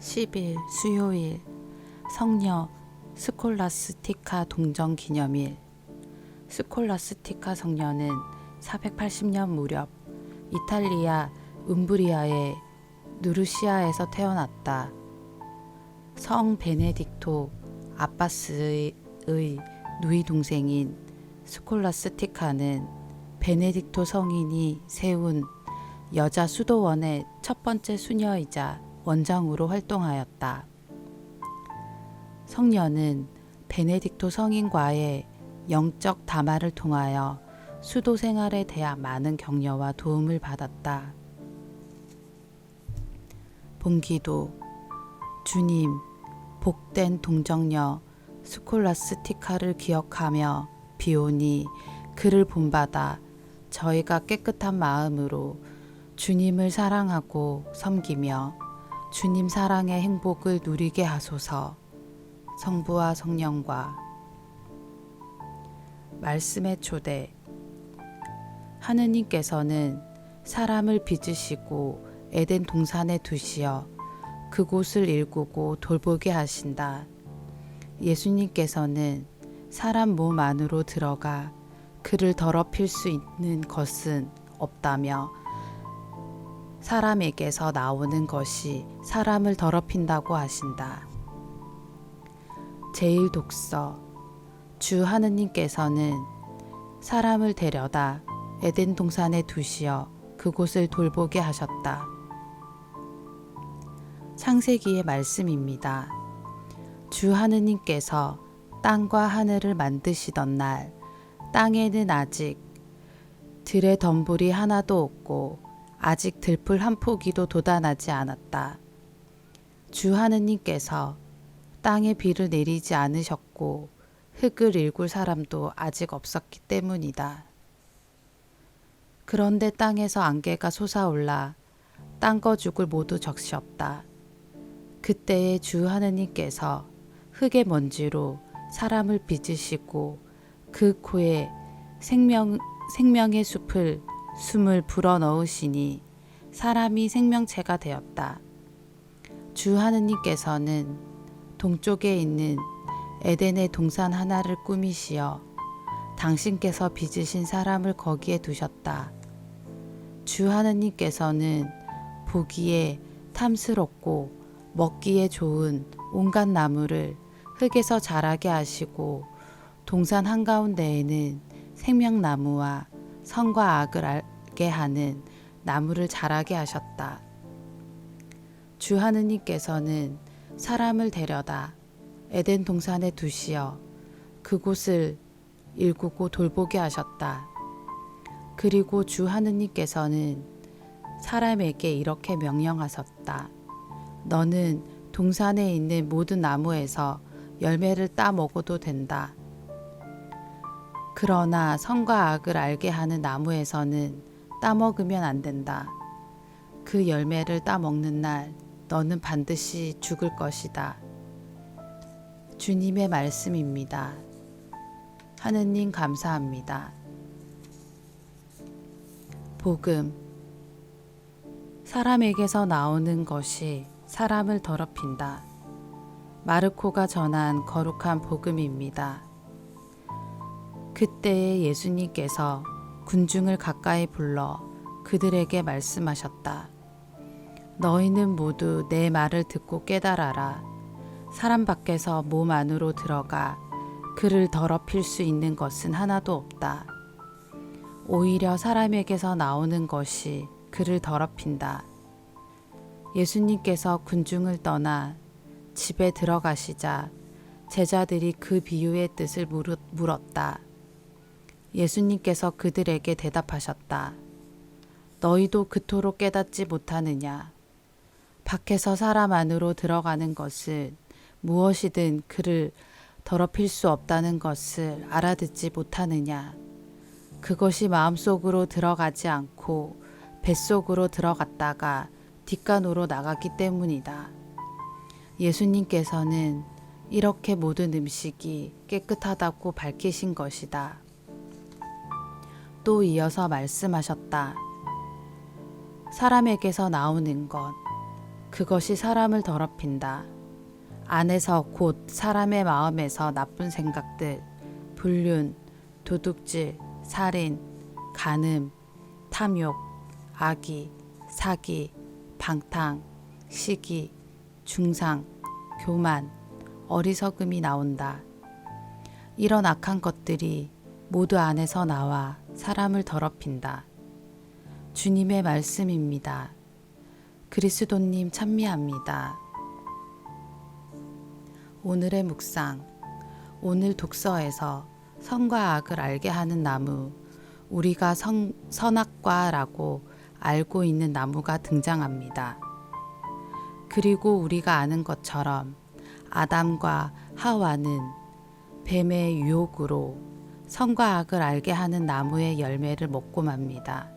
10일 수요일 성녀 스콜라스티카 동정 기념일. 스콜라스티카 성녀는 480년 무렵 이탈리아 움브리아의 누르시아에서 태어났다. 성 베네딕토 아바스의 누이 동생인 스콜라스티카는 베네딕토 성인이 세운 여자 수도원의 첫 번째 수녀이자 원장으로 활동하였다. 성녀는 베네딕토 성인과의 영적 담화를 통하여 수도 생활에 대한 많은 격려와 도움을 받았다. 본기도. 주님, 복된 동정녀 스콜라스티카를 기억하며 비오니 그를 본받아 저희가 깨끗한 마음으로 주님을 사랑하고 섬기며 주님 사랑의 행복을 누리게 하소서. 성부와 성령과. 말씀의 초대. 하느님께서는 사람을 빚으시고 에덴 동산에 두시어 그곳을 일구고 돌보게 하신다. 예수님께서는 사람 몸 안으로 들어가 그를 더럽힐 수 있는 것은 없다며 사람에게서 나오는 것이 사람을 더럽힌다고 하신다. 제1독서. 주 하느님께서는 사람을 데려다 에덴 동산에 두시어 그곳을 돌보게 하셨다. 창세기의 말씀입니다. 주 하느님께서 땅과 하늘을 만드시던 날 땅에는 아직 들의 덤불이 하나도 없고 아직 들풀 한 포기도 돋아나지 않았다. 주 하느님께서 땅에 비를 내리지 않으셨고 흙을 일굴 사람도 아직 없었기 때문이다. 그런데 땅에서 안개가 솟아올라 땅거죽을 모두 적셨다. 그때에 주 하느님께서 흙의 먼지로 사람을 빚으시고 그 코에 생명의 숨을 불어넣으시니 사람이 생명체가 되었다. 주 하느님께서는 동쪽에 있는 에덴의 동산 하나를 꾸미시어 당신께서 빚으신 사람을 거기에 두셨다. 주 하느님께서는 보기에 탐스럽고 먹기에 좋은 온갖 나무를 흙에서 자라게 하시고 동산 한가운데에는 생명나무와 선과 악을 알게 하는 나무를 자라게 하셨다. 주 하느님께서는 사람을 데려다 에덴 동산에 두시어 그곳을 일구고 돌보게 하셨다. 그리고 주 하느님께서는 사람에게 이렇게 명령하셨다. 너는 동산에 있는 모든 나무에서 열매를 따 먹어도 된다. 그러나 선과 악을 알게 하는 나무에서는 따 먹으면 안 된다. 그 열매를 따 먹는 날 너는 반드시 죽을 것이다. 주님의 말씀입니다. 하느님 감사합니다. 복음. 사람에게서 나오는 것이 사람을 더럽힌다. 마르코가 전한 거룩한 복음입니다. 그때에 예수님께서 군중을 가까이 불러 그들에게 말씀하셨다. 너희는 모두 내 말을 듣고 깨달아라. 사람 밖에서 몸 안으로 들어가 그를 더럽힐 수 있는 것은 하나도 없다. 오히려 사람에게서 나오는 것이 그를 더럽힌다. 예수님께서 군중을 떠나 집에 들어가시자 제자들이 그 비유의 뜻을 물었다. 예수님께서 그들에게 대답하셨다. 너희도 그토록 깨닫지 못하느냐? 밖에서 사람 안으로 들어가는 것은 무엇이든 그를 더럽힐 수 없다는 것을 알아듣지 못하느냐? 그것이 마음속으로 들어가지 않고 뱃속으로 들어갔다가 뒷간으로 나가기 때문이다. 예수님께서는 이렇게 모든 음식이 깨끗하다고 밝히신 것이다. 또 이어서 말씀하셨다. 사람에게서 나오는 것, 그것이 사람을 더럽힌다. 안에서 곧 사람의 마음에서 나쁜 생각들, 불륜, 도둑질, 살인, 간음, 탐욕, 악의, 사기, 방탕, 시기, 중상, 교만, 어리석음이 나온다. 이런 악한 것들이 모두 안에서 나와 사람을 더럽힌다. 주님의 말씀입니다. 그리스도님 찬미합니다. 오늘의 묵상. 오늘 독서에서 선과 악을 알게 하는 나무, 우리가 선악과라고 알고 있는 나무가 등장합니다. 그리고 우리가 아는 것처럼 아담과 하와는 뱀의 유혹으로 선과 악을 알게 하는 나무의 열매를 먹고 맙니다.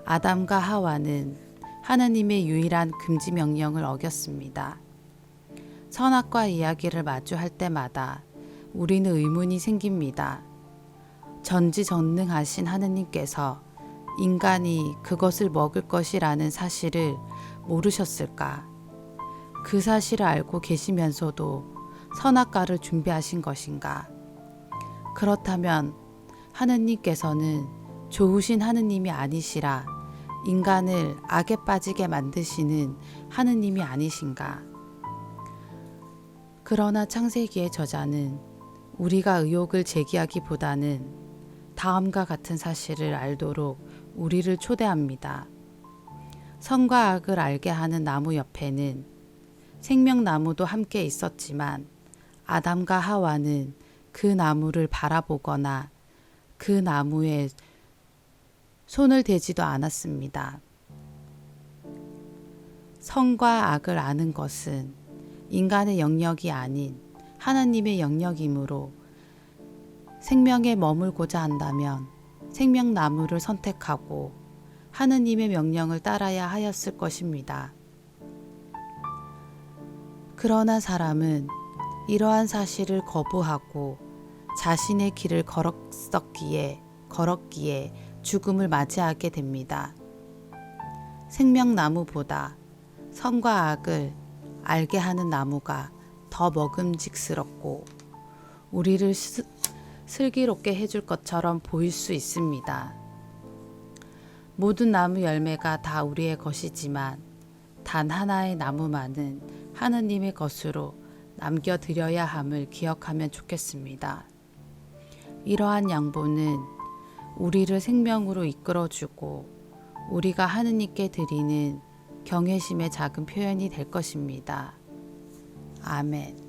아담과 하와는 하나님의 유일한 금지 명령을 어겼습니다. 선악과 이야기를 마주할 때마다 우리는 의문이 생깁니다. 전지전능하신 하느님께서 인간이 그것을 먹을 것이라는 사실을 모르셨을까? 그 사실을 알고 계시면서도 선악과를 준비하신 것인가? 그렇다면 하느님께서는 좋으신 하느님이 아니시라 인간을 악에 빠지게 만드시는 하느님이 아니신가? 그러나 창세기의 저자는 우리가 의혹을 제기하기보다는 다음과 같은 사실을 알도록 우리를 초대합니다. 선과 악을 알게 하는 나무 옆에는 생명나무도 함께 있었지만 아담과 하와는 그 나무를 바라보거나 그 나무에 손을 대지도 않았습니다. 선과 악을 아는 것은 인간의 영역이 아닌 하나님의 영역이므로 생명에 머물고자 한다면 생명나무를 선택하고 하느님의 명령을 따라야 하였을 것입니다. 그러나 사람은 이러한 사실을 거부하고 자신의 길을 걸었기에 죽음을 맞이하게 됩니다. 생명나무보다 선과 악을 알게 하는 나무가 더 먹음직스럽고 우리를 슬기롭게 해줄 것처럼 보일 수 있습니다. 모든 나무 열매가 다 우리의 것이지만 단 하나의 나무만은 하느님의 것으로 남겨드려야 함을 기억하면 좋겠습니다. 이러한 양보는 우리를 생명으로 이끌어주고 우리가 하느님께 드리는 경외심의 작은 표현이 될 것입니다. 아멘.